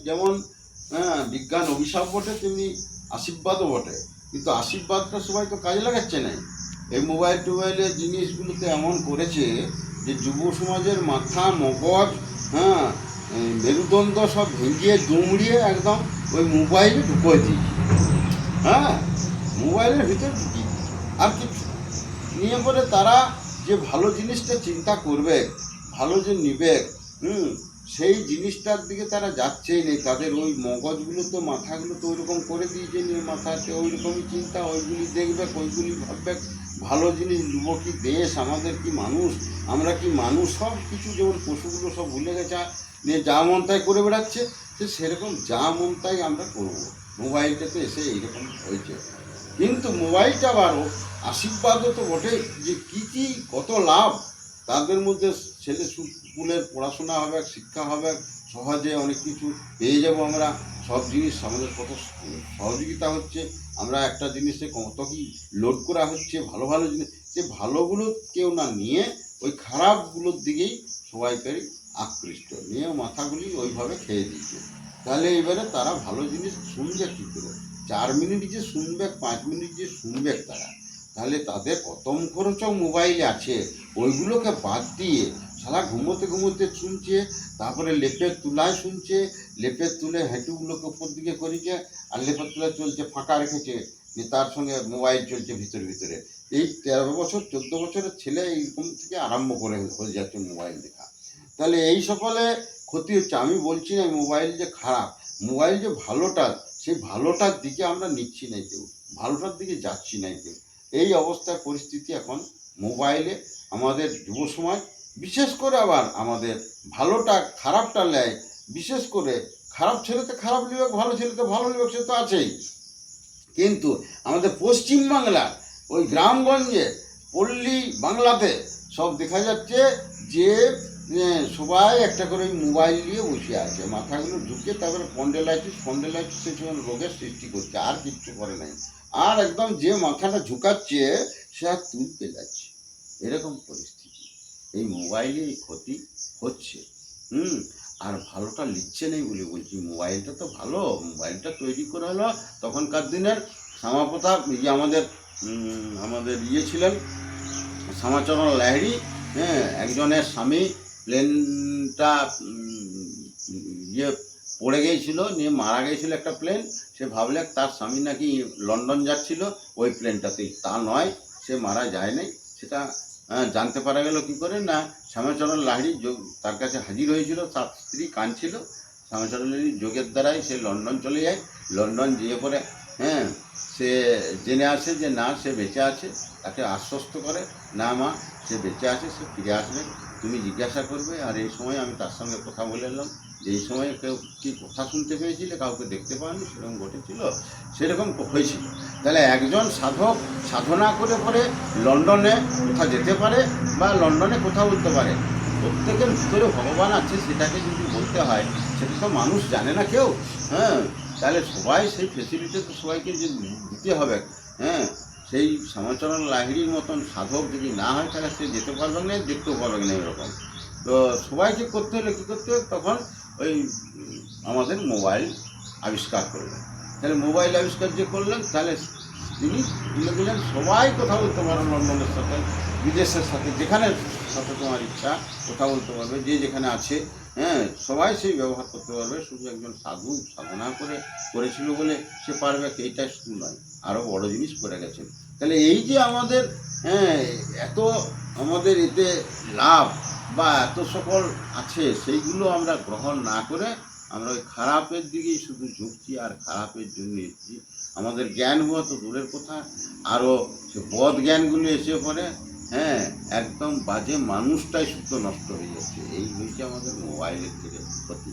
যেমন বিজ্ঞান অভিশাপ বটে, তেমনি আশীর্বাদও বটে। কিন্তু আশীর্বাদটা সবাই তো কাজে লাগাচ্ছে না। এই মোবাইল টোবাইলের জিনিসগুলোতে এমন করেছে যে যুব সমাজের মাথা মগজ, হ্যাঁ, মেরুদণ্ড সব ভেঙিয়ে দুমড়িয়ে একদম ওই মোবাইলে ঢুকিয়ে দিয়েছে। হ্যাঁ, মোবাইলের ভিতরে ঢুকিয়ে আর কিছু নিয়ে পরে তারা যে ভালো জিনিসটা চিন্তা করবে, ভালো যে নিবে, সেই জিনিসটার দিকে তারা যাচ্ছেই নেই। তাদের ওই মগজগুলো তো, মাথাগুলো তো ওইরকম করে দিয়েছে, নিয়ে মাথাতে ওই রকমই চিন্তা, ওইগুলি দেখবে, ওইগুলি ভাববে। ভালো জিনিস নেব কি দেশ, আমাদের কি মানুষ, আমরা কি মানুষ, সব কিছু যেমন পশুগুলো সব ভুলে গেছে, নিয়ে যা মন তাই করে বেড়াচ্ছে। তো সেরকম যা মন তাই আমরা করবো। মোবাইলটাতে এসে এইরকম হয়েছে। কিন্তু মোবাইলটা আবারও আশীর্বাদও তো বটে, যে কী কী কত লাভ তাদের মধ্যে। ছেলে স্কুলের পড়াশোনা হবে, শিক্ষা হবে, সহজে অনেক কিছু পেয়ে যাব আমরা। সব জিনিস আমাদের কত সহযোগিতা হচ্ছে। আমরা একটা জিনিসে কত কি লোড করা হচ্ছে, ভালো ভালো জিনিস, সে ভালোগুলো কেউ না নিয়ে ওই খারাপগুলোর দিকেই সবাইকে আকৃষ্ট, নিয়ে মাথাগুলি ওইভাবে খেয়ে দিচ্ছে। তাহলে এবারে তারা ভালো জিনিস শুনবে কী করে? 4 মিনিট যে শুনবে, 5 মিনিট যে শুনবে তারা, তাহলে তাদের কত মুখরোচক মোবাইল আছে, ওইগুলোকে বাদ দিয়ে সারা ঘুমোতে ঘুমোতে শুনছে। তারপরে লেপের তুলায় শুনছে, লেপের তুলে হেঁটুগুলোকে উপর দিকে করেছে, আর লেপের তুলায় চলছে, ফাঁকা রেখেছে, তার সঙ্গে মোবাইল চলছে ভিতরে ভিতরে। এই 13 বছর 14 বছরের ছেলে এইরকম থেকে আরম্ভ করে হয়ে যাচ্ছে মোবাইল দেখা। তাহলে এই সকলে ক্ষতি হচ্ছে। আমি বলছি না মোবাইল যে খারাপ, মোবাইল যে ভালোটা, সেই ভালোটার দিকে আমরা নিচ্ছি না কেউ, ভালোটার দিকে যাচ্ছি না কেউ। এই অবস্থার পরিস্থিতি এখন মোবাইলে আমাদের যুব সমাজ, বিশেষ করে আবার আমাদের ভালোটা খারাপটা নেয়। বিশেষ করে খারাপ ছেলেতে খারাপ লিবেক, ভালো ছেলেতে ভালো লিবেক, সে তো আছেই। কিন্তু আমাদের পশ্চিমবাংলার ওই গ্রামগঞ্জে, পল্লী বাংলাতে সব দেখা যাচ্ছে যে সবাই একটা করে মোবাইল নিয়ে বসে আছে, মাথাগুলো ঢুকে, তারপরে স্পন্ডেলাইটিস সেই সময় রোগের সৃষ্টি করছে, আর কিচ্ছু করে নাই। আর একদম যে মাথাটা ঝুঁকাচ্ছে সে আর তুলতে যাচ্ছে, এরকম পরিস্থিতি। এই মোবাইলে এই ক্ষতি হচ্ছে। আর ভালোটা লিখছে নেই বলে বলছি, মোবাইলটা তো ভালো। মোবাইলটা তৈরি করা হলো তখনকার দিনের শ্যামাপ্রতাপ, যে আমাদের ছিলেন শ্যামাচরণ লাহিড়ী। একজনের স্বামী প্লেনটা পড়ে গিয়েছিল, নিয়ে মারা গিয়েছিল একটা প্লেন। সে ভাবলে তার স্বামী নাকি লন্ডন যাচ্ছিল ওই প্লেনটাতেই, তা নয়, সে মারা যায় নাই। সেটা জানতে পারা গেল কী করে না, শ্যামাচরণ লাহিড়ী তার কাছে হাজির হয়েছিল, তার স্ত্রী কাঁদছিল। শ্যামাচরণ লাহিড়ীর যোগের দ্বারাই সে লন্ডন চলে যায়। লন্ডন যেয়ে পরে সে জেনে আসে যে না, সে বেঁচে আছে। তাকে আশ্বস্ত করে, না মা, সে বেঁচে আছে, সে ফিরে আসবে, তুমি জিজ্ঞাসা করবে। আর এই সময় আমি তার সঙ্গে কথা বলে এলাম যে এই সময় কেউ কি কথা শুনতে পেয়েছিলে, কাউকে দেখতে পাওনি, সেরকম ঘটেছিল, সেরকম হয়েছিল। তাহলে একজন সাধক সাধনা করে পরে লন্ডনে কোথা যেতে পারে, বা লন্ডনে কথা বলতে পারে। প্রত্যেকের ভিতরে ভগবান আছে, সেটাকে যদি বলতে হয়, সেটা তো মানুষ জানে না কেউ। তাহলে সবাই সেই ফেসিলিটি তো সবাইকে যে দিতে হবে। সেই শ্যামাচরণ লাহিড়ীর মতন সাধক যদি না হয়, তাহলে সে যেতে পারবে না, দেখতেও পারবে না এরকম। তো সবাইকে করতে হলে কী করতে হবে, তখন ওই আমাদের মোবাইল আবিষ্কার করলেন। তাহলে মোবাইল আবিষ্কার যে করলেন, তাহলে তিনি দিলেন সবাই কথা বলতে পারো লন্ডনের সাথে, বিদেশের সাথে, যেখানে সাথে তোমার ইচ্ছা কথা বলতে পারবে, যে যেখানে আছে। সবাই সেই ব্যবহার করতে পারবে। শুধু একজন সাধু সাধনা করেছিল বলে সে পারবে, এইটা শুধু নয়, আরও বড় জিনিস করে গেছেন। তাহলে এই যে আমাদের এত আমাদের এতে লাভ বা এত সকল আছে, সেইগুলো আমরা গ্রহণ না করে আমরা ওই খারাপের দিকেই শুধু ঝুঁকছি, আর খারাপের জন্য এসেছি। আমাদের জ্ঞান হওয়া তো দূরের কথা, আরও সে বদ জ্ঞানগুলো এসে পড়ে। একদম বাজে মানুষটাই শুদ্ধ নষ্ট হয়ে যাচ্ছে। এই হয়েছে আমাদের মোবাইলের থেকে ক্ষতি।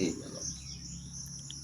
এই